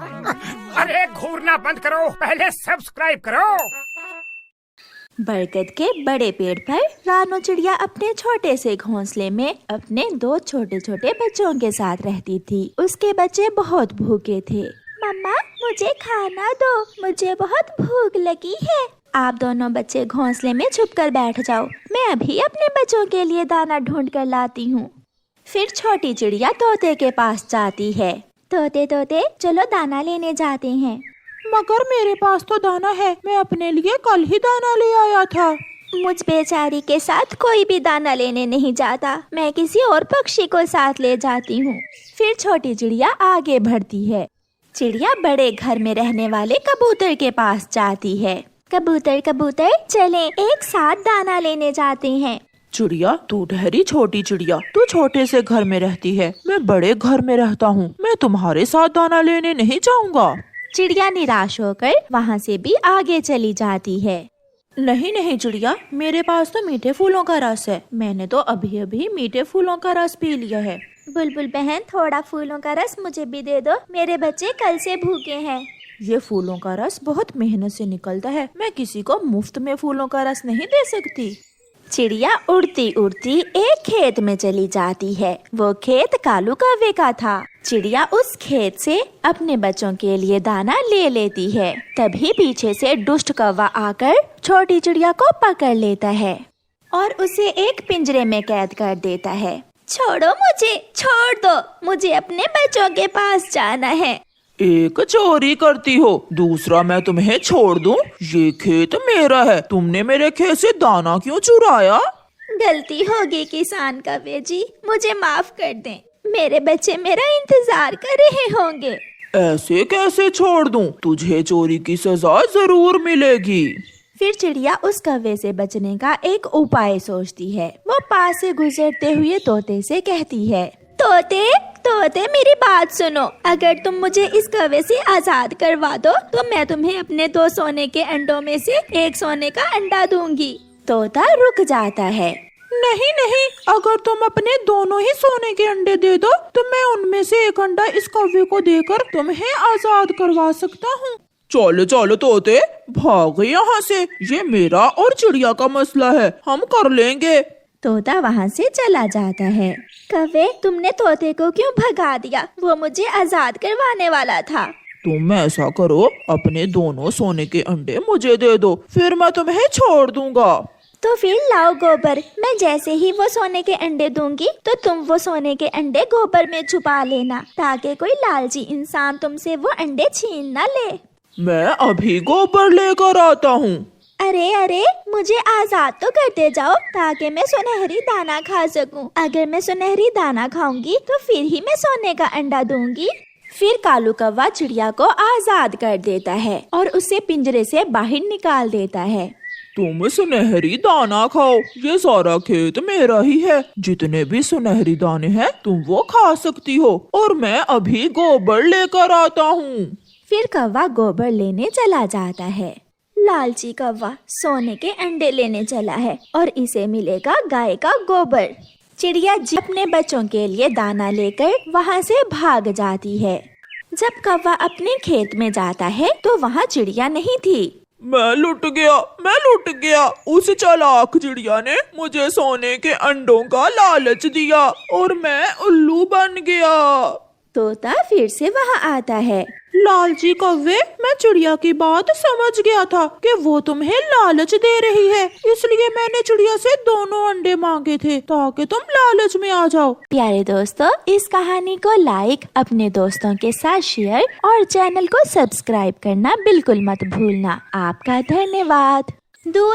अरे घूरना बंद करो, पहले सब्सक्राइब करो। बरगद के बड़े पेड़ पर रानो चिड़िया अपने छोटे से घोंसले में अपने दो छोटे छोटे बच्चों के साथ रहती थी। उसके बच्चे बहुत भूखे थे। मम्मा मुझे खाना दो, मुझे बहुत भूख लगी है। आप दोनों बच्चे घोंसले में छुपकर बैठ जाओ, मैं अभी अपने बच्चों के लिए दाना ढूंढ कर लाती हूँ। फिर छोटी चिड़िया तोते के पास जाती है। तोते तोते चलो दाना लेने जाते हैं। मगर मेरे पास तो दाना है, मैं अपने लिए कल ही दाना ले आया था। मुझ बेचारी के साथ कोई भी दाना लेने नहीं जाता, मैं किसी और पक्षी को साथ ले जाती हूँ। फिर छोटी चिड़िया आगे बढ़ती है। चिड़िया बड़े घर में रहने वाले कबूतर के पास जाती है। कबूतर कबूतर चलें, एक साथ दाना लेने जाते हैं। चिड़िया तू ठहरी छोटी चिड़िया, तू छोटे से घर में रहती है, मैं बड़े घर में रहता हूँ, मैं तुम्हारे साथ दाना लेने नहीं जाऊँगा। चिड़िया निराश होकर वहाँ से भी आगे चली जाती है। नहीं नहीं चिड़िया, मेरे पास तो मीठे फूलों का रस है, मैंने तो अभी अभी मीठे फूलों का रस पी लिया है। बुलबुल बहन थोड़ा फूलों का रस मुझे भी दे दो, मेरे बच्चे कल से भूखे हैं। ये फूलों का रस बहुत मेहनत से निकलता है, मैं किसी को मुफ्त में फूलों का रस नहीं दे सकती। चिड़िया उड़ती उड़ती एक खेत में चली जाती है। वो खेत कालू कौवे का था। चिड़िया उस खेत से अपने बच्चों के लिए दाना ले लेती है। तभी पीछे से दुष्ट कौवा आकर छोटी चिड़िया को पकड़ लेता है और उसे एक पिंजरे में कैद कर देता है। छोड़ो मुझे, छोड़ दो, मुझे अपने बच्चों के पास जाना है। एक चोरी करती हो, दूसरा मैं तुम्हें छोड़ दूं? ये खेत मेरा है, तुमने मेरे खेत से दाना क्यों चुराया? गलती होगी किसान कौवे जी, मुझे माफ कर दें, मेरे बच्चे मेरा इंतजार कर रहे होंगे। ऐसे कैसे छोड़ दूं? तुझे चोरी की सजा जरूर मिलेगी। फिर चिड़िया उस कौवे से बचने का एक उपाय सोचती है। वो पास से गुजरते हुए तोते से कहती है, तोते तोते मेरी बात सुनो, अगर तुम मुझे इस कौवे से आजाद करवा दो तो मैं तुम्हें अपने 2 सोने के अंडों में से एक सोने का अंडा दूंगी। तोता रुक जाता है। नहीं नहीं, अगर तुम अपने दोनों ही सोने के अंडे दे दो तो मैं उनमें से एक अंडा इस कौवे को देकर तुम्हें आजाद करवा सकता हूँ। चलो चलो तोते, भाग यहाँ से, ये मेरा और चिड़िया का मसला है, हम कर लेंगे। तोता वहाँ से चला जाता है। कौवे तुमने तोते को क्यों भगा दिया? वो मुझे आजाद करवाने वाला था। तुम ऐसा करो, अपने दोनों सोने के अंडे मुझे दे दो, फिर मैं तुम्हें छोड़ दूंगा। तो फिर लाओ गोबर, मैं जैसे ही वो सोने के अंडे दूंगी तो तुम वो सोने के अंडे गोबर में छुपा लेना, ताकि कोई लालची इंसान तुमसे वो अंडे छीन न ले। मैं अभी गोबर लेकर आता हूँ। अरे अरे, मुझे आजाद तो करते जाओ ताकि मैं सुनहरी दाना खा सकूं। अगर मैं सुनहरी दाना खाऊंगी तो फिर ही मैं सोने का अंडा दूंगी। फिर कालू कौवा चिड़िया को आजाद कर देता है और उसे पिंजरे से बाहर निकाल देता है। तुम सुनहरी दाना खाओ, ये सारा खेत मेरा ही है, जितने भी सुनहरी दाने हैं तुम वो खा सकती हो, और मैं अभी गोबर लेकर आता हूँ। फिर कौवा गोबर लेने चला जाता है। लालची कौवा सोने के अंडे लेने चला है और इसे मिलेगा गाय का गोबर। चिड़िया अपने बच्चों के लिए दाना लेकर वहाँ से भाग जाती है। जब कौवा अपने खेत में जाता है तो वहाँ चिड़िया नहीं थी। मैं लुट गया। उस चालाक चिड़िया ने मुझे सोने के अंडों का लालच दिया और मैं उल्लू बन गया। तोता फिर से वहाँ आता है। लालची कौवे, मैं चिड़िया की बात समझ गया था कि वो तुम्हें लालच दे रही है, इसलिए मैंने चिड़िया से दोनों अंडे मांगे थे ताकि तुम लालच में आ जाओ। प्यारे दोस्तों, इस कहानी को लाइक, अपने दोस्तों के साथ शेयर और चैनल को सब्सक्राइब करना बिल्कुल मत भूलना। आपका धन्यवाद। दूर